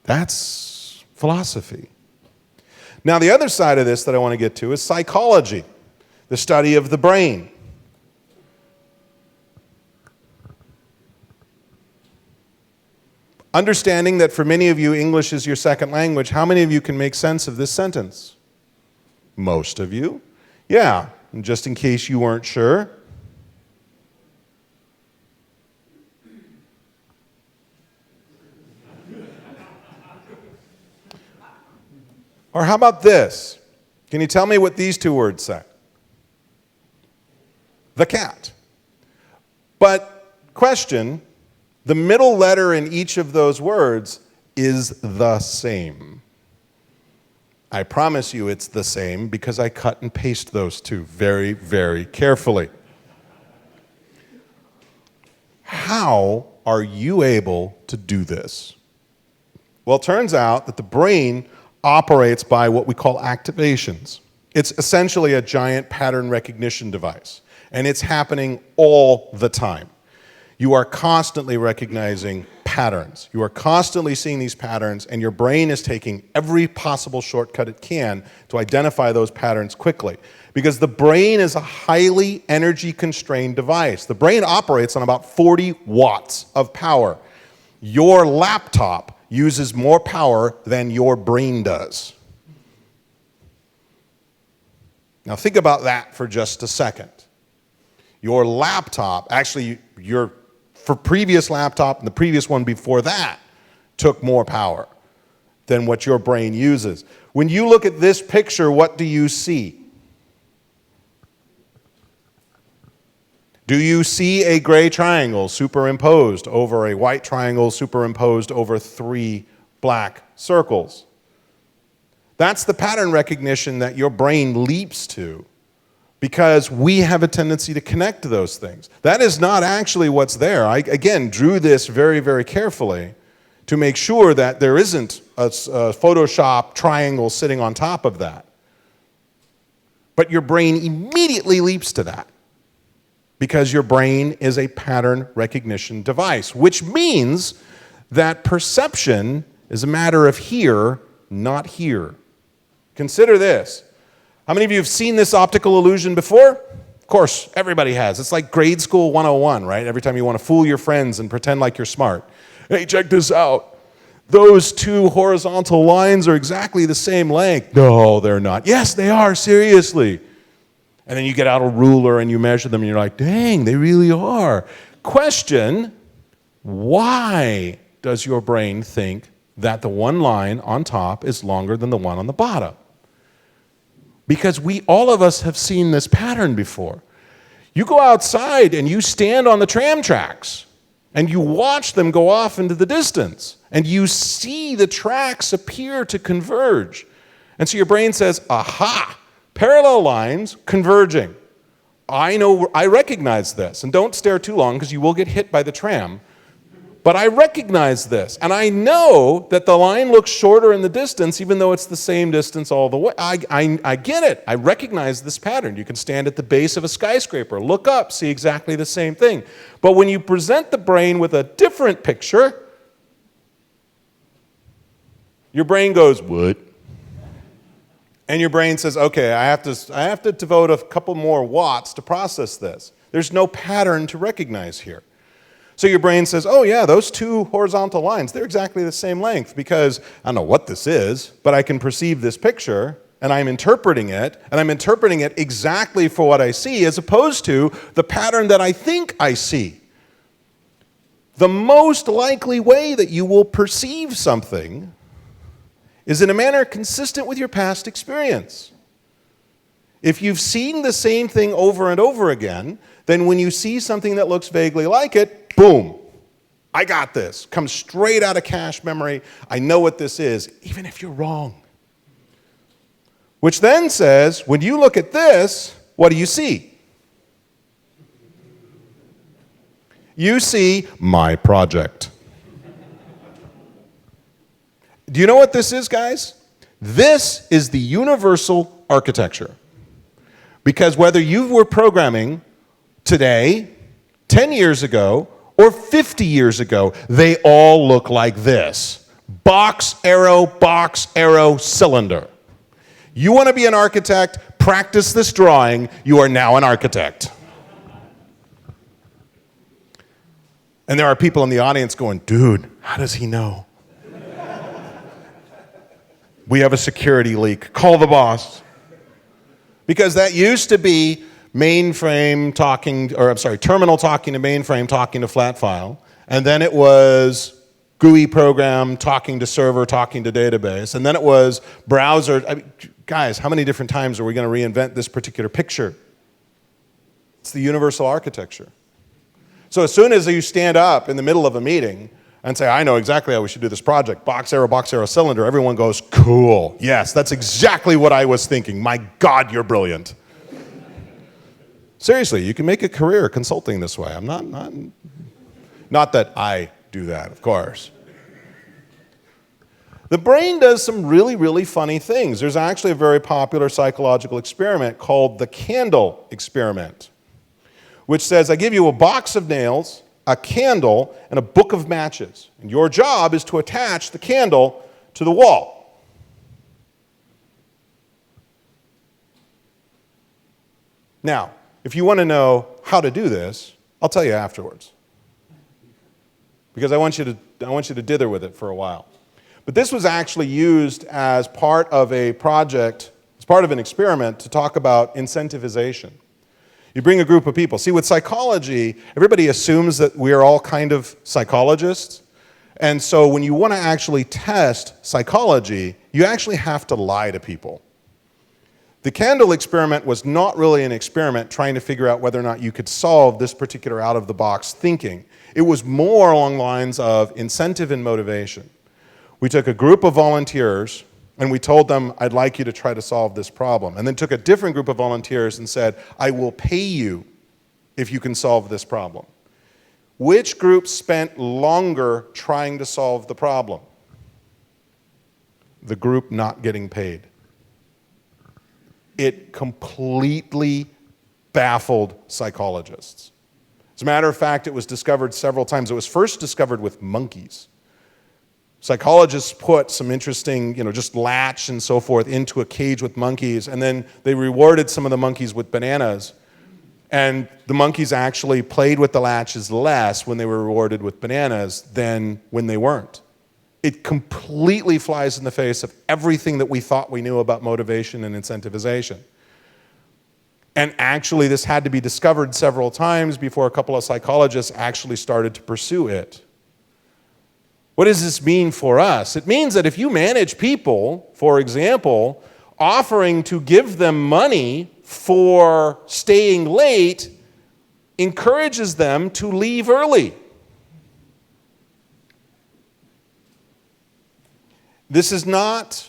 That's philosophy. Now, the other side of this that I want to get to is psychology, the study of the brain. Understanding that for many of you, English is your second language, how many of you can make sense of this sentence? Most of you. Yeah, and just in case you weren't sure. Or how about this? Can you tell me what these two words say? The cat. But question, the middle letter in each of those words is the same. I promise you it's the same because I cut and paste those two very, very carefully. How are you able to do this? Well, it turns out that the brain operates by what we call activations. It's essentially a giant pattern recognition device, and it's happening all the time. You are constantly recognizing patterns. You are constantly seeing these patterns, and your brain is taking every possible shortcut it can to identify those patterns quickly. Because the brain is a highly energy-constrained device. The brain operates on about 40 watts of power. Your laptop uses more power than your brain does. Now think about that for just a second. Your laptop, actually your previous laptop and the previous one before that took more power than what your brain uses. When you look at this picture, what do you see? Do you see a gray triangle superimposed over a white triangle superimposed over 3 black circles? That's the pattern recognition that your brain leaps to because we have a tendency to connect to those things. That is not actually what's there. I, again, drew this very, very carefully to make sure that there isn't a Photoshop triangle sitting on top of that. But your brain immediately leaps to that because your brain is a pattern recognition device, which means that perception is a matter of here, not here. Consider this. How many of you have seen this optical illusion before? Of course, everybody has. It's like grade school 101, right? Every time you want to fool your friends and pretend like you're smart. Hey, check this out. Those 2 horizontal lines are exactly the same length. No, they're not. Yes, they are, seriously. And then you get out a ruler and you measure them and you're like, dang, they really are. Question, why does your brain think that the one line on top is longer than the one on the bottom? Because all of us have seen this pattern before. You go outside and you stand on the tram tracks and you watch them go off into the distance and you see the tracks appear to converge. And so your brain says, aha, parallel lines converging. I recognize this. And don't stare too long because you will get hit by the tram. But I recognize this. And I know that the line looks shorter in the distance even though it's the same distance all the way. I get it. I recognize this pattern. You can stand at the base of a skyscraper, look up, see exactly the same thing. But when you present the brain with a different picture, your brain goes, what? And your brain says, okay, I have to devote a couple more watts to process this. There's no pattern to recognize here. So your brain says, oh yeah, those 2 horizontal lines, they're exactly the same length because I don't know what this is, but I can perceive this picture and I'm interpreting it, and I'm interpreting it exactly for what I see as opposed to the pattern that I think I see. The most likely way that you will perceive something is in a manner consistent with your past experience. If you've seen the same thing over and over again, then when you see something that looks vaguely like it, boom, I got this. Comes straight out of cache memory. I know what this is, even if you're wrong. Which then says, when you look at this, what do you see? You see my project. Do you know what this is, guys? This is the universal architecture. Because whether you were programming today, 10 years ago, or 50 years ago, they all look like this. Box, arrow, cylinder. You want to be an architect, practice this drawing, you are now an architect. And there are people in the audience going, dude, how does he know? We have a security leak. Call the boss. Because that used to be terminal talking to mainframe talking to flat file. And then it was GUI program talking to server, talking to database. And then it was browser. Guys, how many different times are we going to reinvent this particular picture? It's the universal architecture. So as soon as you stand up in the middle of a meeting and say, I know exactly how we should do this project, box, arrow, cylinder, everyone goes, cool. Yes, that's exactly what I was thinking. My God, you're brilliant. Seriously, you can make a career consulting this way. I'm not that I do that, of course. The brain does some really, really funny things. There's actually a very popular psychological experiment called the candle experiment, which says I give you a box of nails, a candle, and a book of matches. And your job is to attach the candle to the wall. Now, if you want to know how to do this, I'll tell you afterwards. Because I want you to dither with it for a while. But this was actually used as part of a project, as part of an experiment to talk about incentivization. You bring a group of people. See, with psychology, everybody assumes that we are all kind of psychologists. And so when you want to actually test psychology, you actually have to lie to people. The candle experiment was not really an experiment trying to figure out whether or not you could solve this particular out-of-the-box thinking. It was more along the lines of incentive and motivation. We took a group of volunteers and we told them, I'd like you to try to solve this problem. And then took a different group of volunteers and said, I will pay you if you can solve this problem. Which group spent longer trying to solve the problem? The group not getting paid. It completely baffled psychologists. As a matter of fact, it was discovered several times. It was first discovered with monkeys. Psychologists put some interesting, just latch and so forth into a cage with monkeys, and then they rewarded some of the monkeys with bananas. And the monkeys actually played with the latches less when they were rewarded with bananas than when they weren't. It completely flies in the face of everything that we thought we knew about motivation and incentivization. And actually, this had to be discovered several times before a couple of psychologists actually started to pursue it. What does this mean for us? It means that if you manage people, for example, offering to give them money for staying late encourages them to leave early. This is not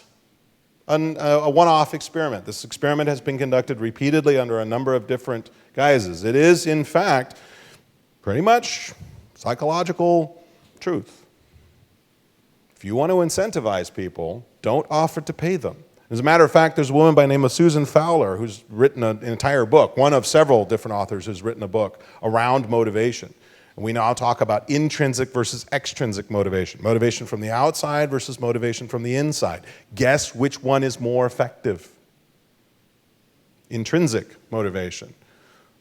a one-off experiment. This experiment has been conducted repeatedly under a number of different guises. It is, in fact, pretty much psychological truth. If you want to incentivize people, don't offer to pay them. As a matter of fact, there's a woman by the name of Susan Fowler who's written an entire book, one of several different authors who's written a book around motivation. And we now talk about intrinsic versus extrinsic motivation. Motivation from the outside versus motivation from the inside. Guess which one is more effective? Intrinsic motivation.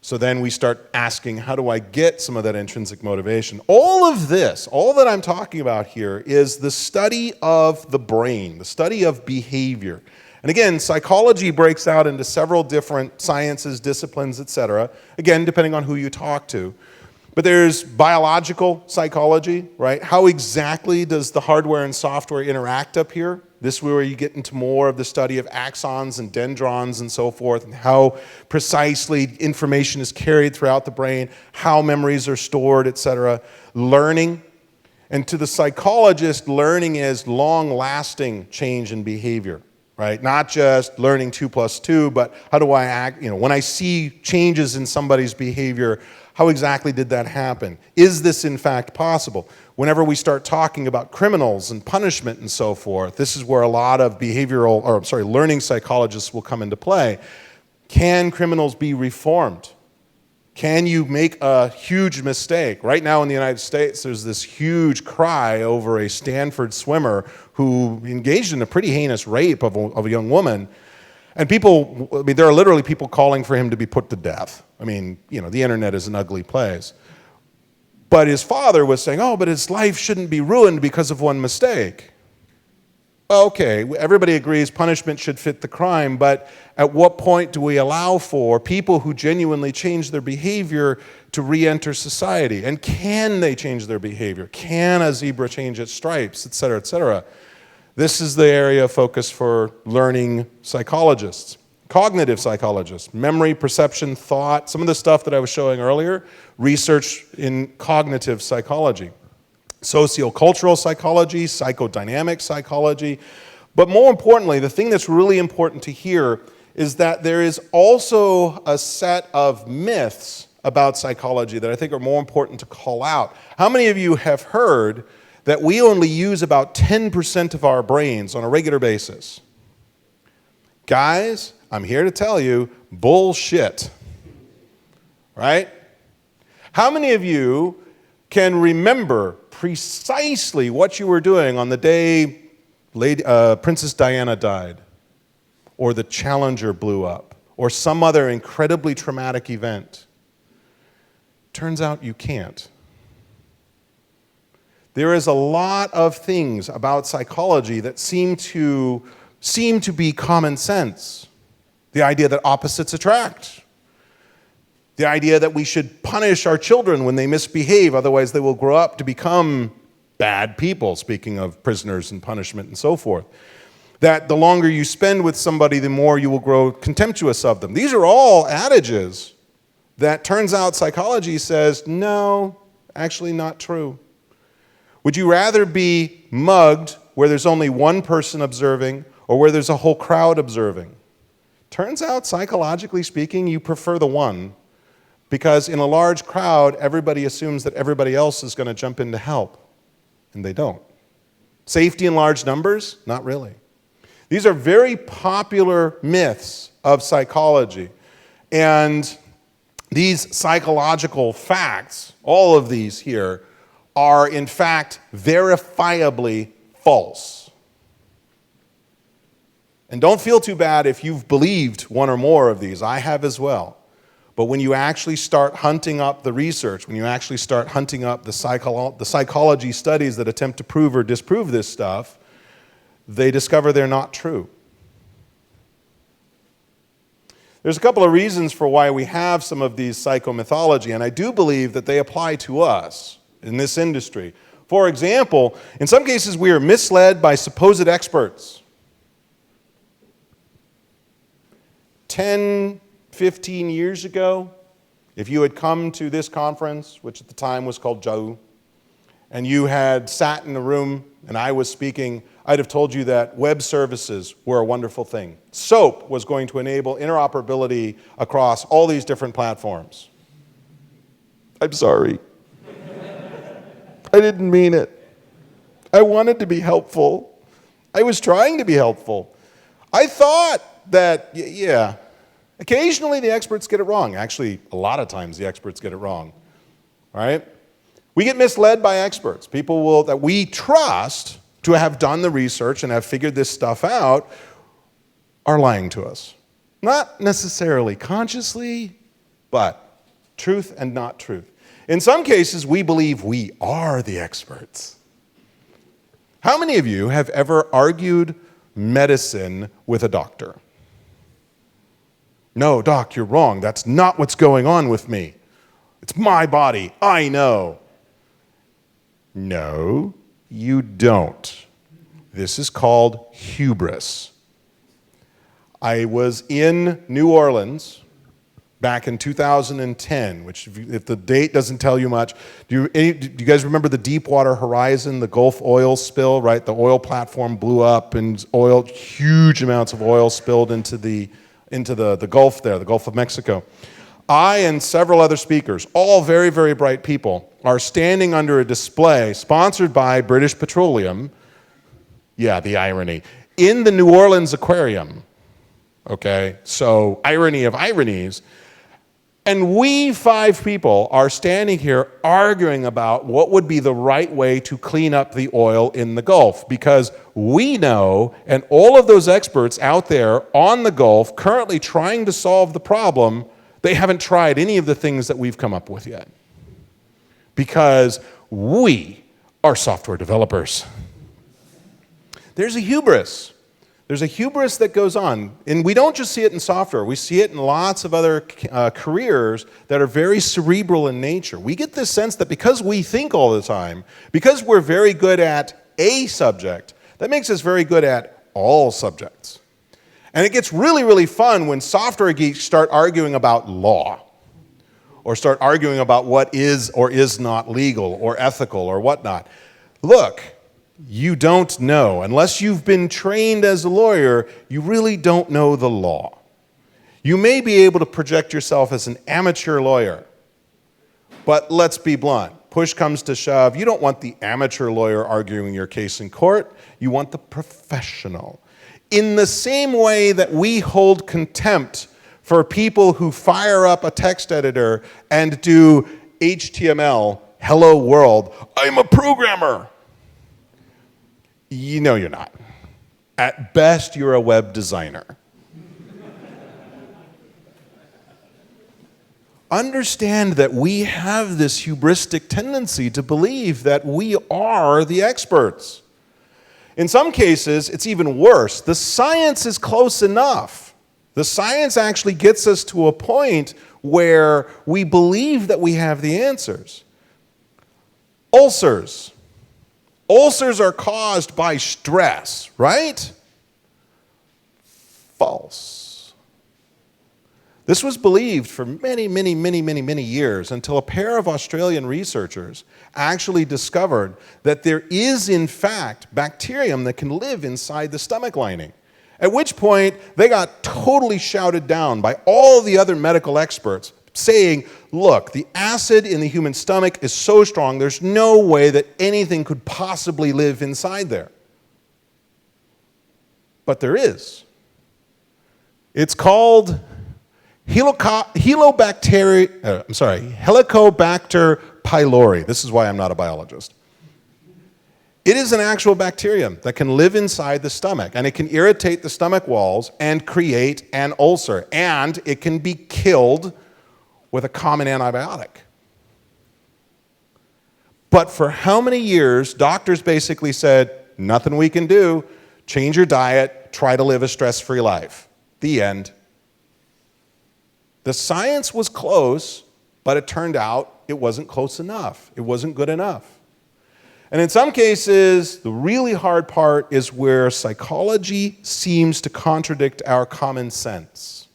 So then we start asking, how do I get some of that intrinsic motivation? All of this, all that I'm talking about here is the study of the brain, the study of behavior. And again, psychology breaks out into several different sciences, disciplines, etc. Again, depending on who you talk to. But there's biological psychology, right? How exactly does the hardware and software interact up here? This is where you get into more of the study of axons and dendrons and so forth, and how precisely information is carried throughout the brain, how memories are stored, etc. Learning. And to the psychologist, learning is long-lasting change in behavior, right? Not just learning 2 + 2, but how do I act, when I see changes in somebody's behavior, how exactly did that happen? Is this in fact possible? Whenever we start talking about criminals and punishment and so forth, this is where a lot of learning psychologists will come into play. Can criminals be reformed? Can you make a huge mistake? Right now in the United States, there's this huge cry over a Stanford swimmer who engaged in a pretty heinous rape of a young woman. And there are literally people calling for him to be put to death. The internet is an ugly place. But his father was saying, but his life shouldn't be ruined because of one mistake. Okay, everybody agrees punishment should fit the crime, but at what point do we allow for people who genuinely change their behavior to re-enter society? And can they change their behavior? Can a zebra change its stripes, et cetera, et cetera? This is the area of focus for learning psychologists. Cognitive psychologists, memory, perception, thought, some of the stuff that I was showing earlier, research in cognitive psychology. Sociocultural psychology, psychodynamic psychology. But more importantly, the thing that's really important to hear is that there is also a set of myths about psychology that I think are more important to call out. How many of you have heard that we only use about 10% of our brains on a regular basis? Guys, I'm here to tell you, bullshit. Right? How many of you can remember precisely what you were doing on the day Princess Diana died, or the Challenger blew up, or some other incredibly traumatic event? Turns out you can't. There is a lot of things about psychology that seem to be common sense. The idea that opposites attract. The idea that we should punish our children when they misbehave, otherwise they will grow up to become bad people, speaking of prisoners and punishment and so forth. That the longer you spend with somebody, the more you will grow contemptuous of them. These are all adages that turns out psychology says, no, actually not true. Would you rather be mugged where there's only one person observing or where there's a whole crowd observing? Turns out, psychologically speaking, you prefer the one, because in a large crowd, everybody assumes that everybody else is going to jump in to help, and they don't. Safety in large numbers? Not really. These are very popular myths of psychology, and these psychological facts, all of these here, are in fact verifiably false. And don't feel too bad if you've believed one or more of these. I have as well. But when you actually start hunting up the research, when you actually start hunting up the psychology studies that attempt to prove or disprove this stuff, they discover they're not true. There's a couple of reasons for why we have some of these psychomythology, and I do believe that they apply to us in this industry. For example, in some cases we are misled by supposed experts. 10, 15 years ago, if you had come to this conference, which at the time was called GOTO, and you had sat in a room and I was speaking, I'd have told you that web services were a wonderful thing. SOAP was going to enable interoperability across all these different platforms. I'm sorry. I didn't mean it. I wanted to be helpful. I was trying to be helpful. I thought that, yeah, occasionally the experts get it wrong. Actually, a lot of times the experts get it wrong, all right? We get misled by experts. People that we trust to have done the research and have figured this stuff out are lying to us. Not necessarily consciously, but truth and not truth. In some cases, we believe we are the experts. How many of you have ever argued medicine with a doctor? No, doc, you're wrong. That's not what's going on with me. It's my body. I know. No, you don't. This is called hubris. I was in New Orleans back in 2010, which if the date doesn't tell you much, do you guys remember the Deepwater Horizon, the Gulf oil spill, right? The oil platform blew up and huge amounts of oil spilled into the Gulf there, the Gulf of Mexico. I and several other speakers, all very, very bright people, are standing under a display sponsored by British Petroleum, yeah, the irony, in the New Orleans Aquarium, okay? So, irony of ironies. And we 5 people are standing here arguing about what would be the right way to clean up the oil in the Gulf, because we know, and all of those experts out there on the Gulf currently trying to solve the problem, they haven't tried any of the things that we've come up with yet. Because we are software developers. There's a hubris. There's a hubris that goes on. And we don't just see it in software. We see it in lots of other careers that are very cerebral in nature. We get this sense that because we think all the time, because we're very good at a subject, that makes us very good at all subjects. And it gets really, really fun when software geeks start arguing about law, or start arguing about what is or is not legal or ethical or whatnot. Look, you don't know. Unless you've been trained as a lawyer, you really don't know the law. You may be able to project yourself as an amateur lawyer, but let's be blunt. Push comes to shove, you don't want the amateur lawyer arguing your case in court. You want the professional. In the same way that we hold contempt for people who fire up a text editor and do HTML, hello world, I'm a programmer. You know you're not. At best, you're a web designer. Understand that we have this hubristic tendency to believe that we are the experts. In some cases, it's even worse. The science is close enough. The science actually gets us to a point where we believe that we have the answers. Ulcers. Ulcers are caused by stress, right? False. This was believed for many years until a pair of Australian researchers actually discovered that there is, in fact, bacterium that can live inside the stomach lining. At which point, they got totally shouted down by all the other medical experts saying, look, the acid in the human stomach is so strong, there's no way that anything could possibly live inside there. But there is. It's called Helicobacter pylori. This is why I'm not a biologist. It is an actual bacterium that can live inside the stomach, and it can irritate the stomach walls and create an ulcer, and it can be killed with a common antibiotic. But for how many years, doctors basically said, nothing we can do, change your diet, try to live a stress-free life. The end. The science was close, but it turned out it wasn't close enough. It wasn't good enough. And in some cases, the really hard part is where psychology seems to contradict our common sense.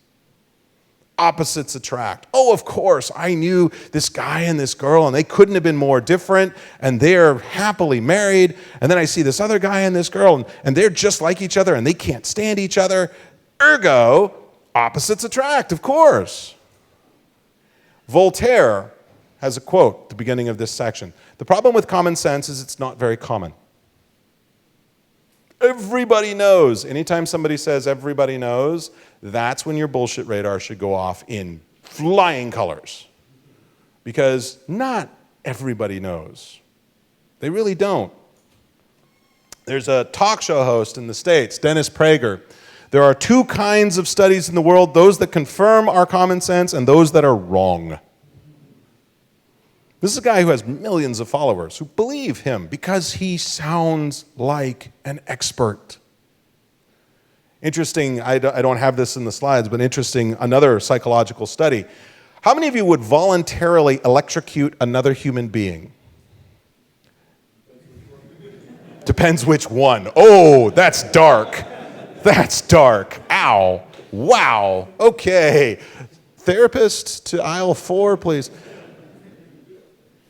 Opposites attract. Oh, of course, I knew this guy and this girl, and they couldn't have been more different, and they're happily married. And then I see this other guy and this girl, and they're just like each other, and they can't stand each other. Ergo, opposites attract, of course. Voltaire has a quote at the beginning of this section. The problem with common sense is it's not very common. Everybody knows. Anytime somebody says everybody knows, that's when your bullshit radar should go off in flying colors. Because not everybody knows. They really don't. There's a talk show host in the States, Dennis Prager. There are two kinds of studies in the world, those that confirm our common sense and those that are wrong. This is a guy who has millions of followers who believe him because he sounds like an expert. Interesting, I don't have this in the slides, but interesting, another psychological study. How many of you would voluntarily electrocute another human being? Depends which one. Oh, that's dark. That's dark. Ow. Wow. Okay. Therapist to aisle 4, please.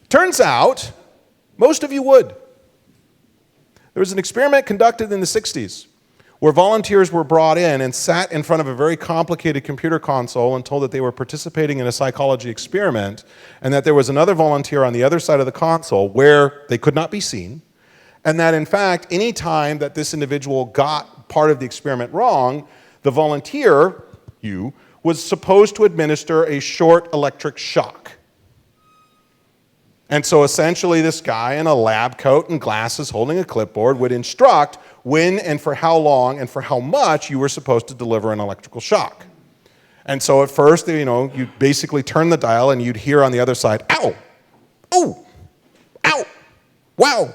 Turns out, most of you would. There was an experiment conducted in the 60s where volunteers were brought in and sat in front of a very complicated computer console and told that they were participating in a psychology experiment, and that there was another volunteer on the other side of the console where they could not be seen, and that in fact, any time that this individual got part of the experiment wrong, the volunteer, you, was supposed to administer a short electric shock. And so essentially this guy in a lab coat and glasses holding a clipboard would instruct when and for how long and for how much you were supposed to deliver an electrical shock. And so at first, you basically turn the dial and you'd hear on the other side, ow, oh, ow, wow.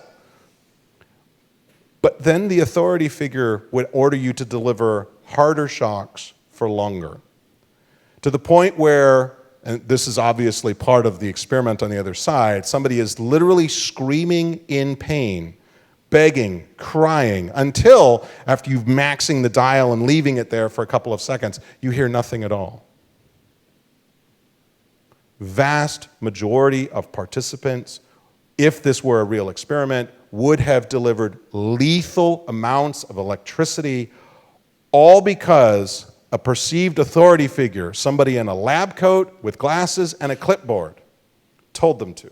But then the authority figure would order you to deliver harder shocks for longer. To the point where, and this is obviously part of the experiment on the other side, somebody is literally screaming in pain, begging, crying, until after you've maxing the dial and leaving it there for a couple of seconds, you hear nothing at all. Vast majority of participants, if this were a real experiment, would have delivered lethal amounts of electricity, all because a perceived authority figure, somebody in a lab coat with glasses and a clipboard, told them to.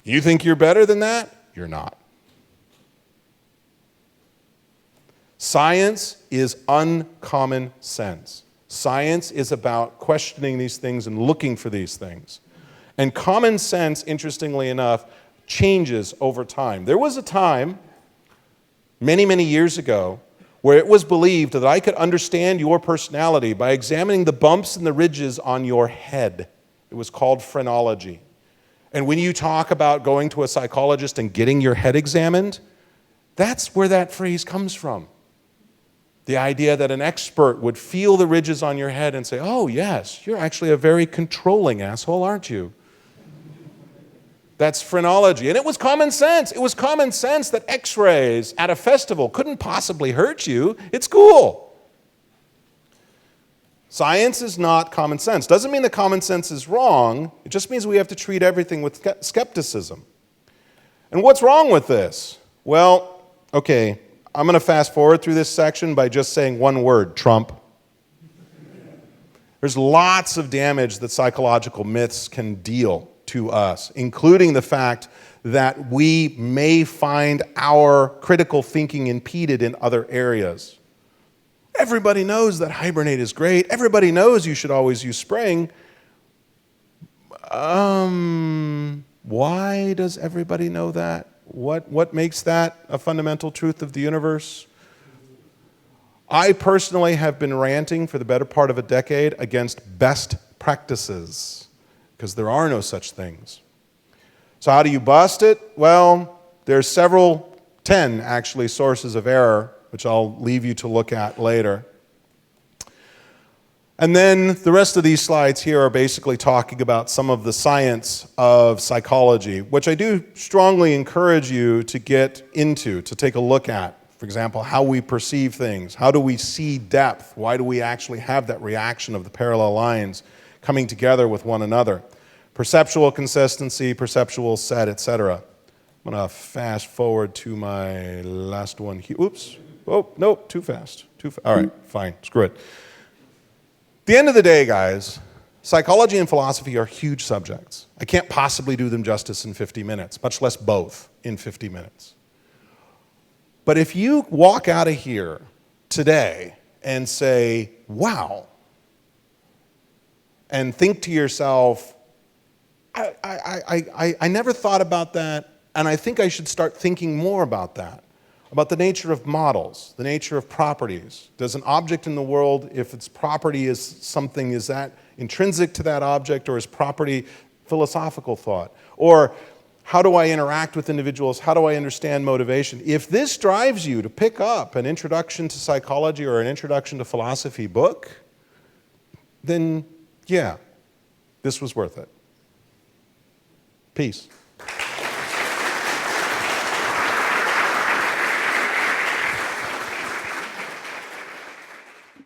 You think you're better than that? You're not. Science is uncommon sense. Science is about questioning these things and looking for these things. And common sense, interestingly enough, changes over time. There was a time, many years ago, where it was believed that I could understand your personality by examining the bumps and the ridges on your head. It was called phrenology. And when you talk about going to a psychologist and getting your head examined, that's where that phrase comes from. The idea that an expert would feel the ridges on your head and say, oh yes, you're actually a very controlling asshole, aren't you? That's phrenology. And it was common sense. It was common sense that x-rays at a festival couldn't possibly hurt you. It's cool. Science is not common sense. Doesn't mean that common sense is wrong. It just means we have to treat everything with skepticism. And what's wrong with this? Well, okay, I'm going to fast forward through this section by just saying one word, Trump. There's lots of damage that psychological myths can deal to us, including the fact that we may find our critical thinking impeded in other areas. Everybody knows that hibernate is great. Everybody knows you should always use spraying. Why does everybody know that? What makes that a fundamental truth of the universe? I personally have been ranting for the better part of a decade against best practices, because there are no such things. So how do you bust it? Well, there's 10 actually sources of error, which I'll leave you to look at later. And then the rest of these slides here are basically talking about some of the science of psychology, which I do strongly encourage you to get into, to take a look at. For example, how we perceive things. How do we see depth? Why do we actually have that reaction of the parallel lines coming together with one another? Perceptual consistency, perceptual set, etc. I'm going to fast forward to my last one here. Oops. Oh, nope, too fast. All right, fine, screw it. At the end of the day, guys, psychology and philosophy are huge subjects. I can't possibly do them justice in 50 minutes, much less both in 50 minutes. But if you walk out of here today and say, wow, and think to yourself, I never thought about that, and I think I should start thinking more about that. About the nature of models, the nature of properties. Does an object in the world, if its property is something, is that intrinsic to that object, or is property philosophical thought? Or how do I interact with individuals? How do I understand motivation? If this drives you to pick up an introduction to psychology or an introduction to philosophy book, then yeah, this was worth it. Peace.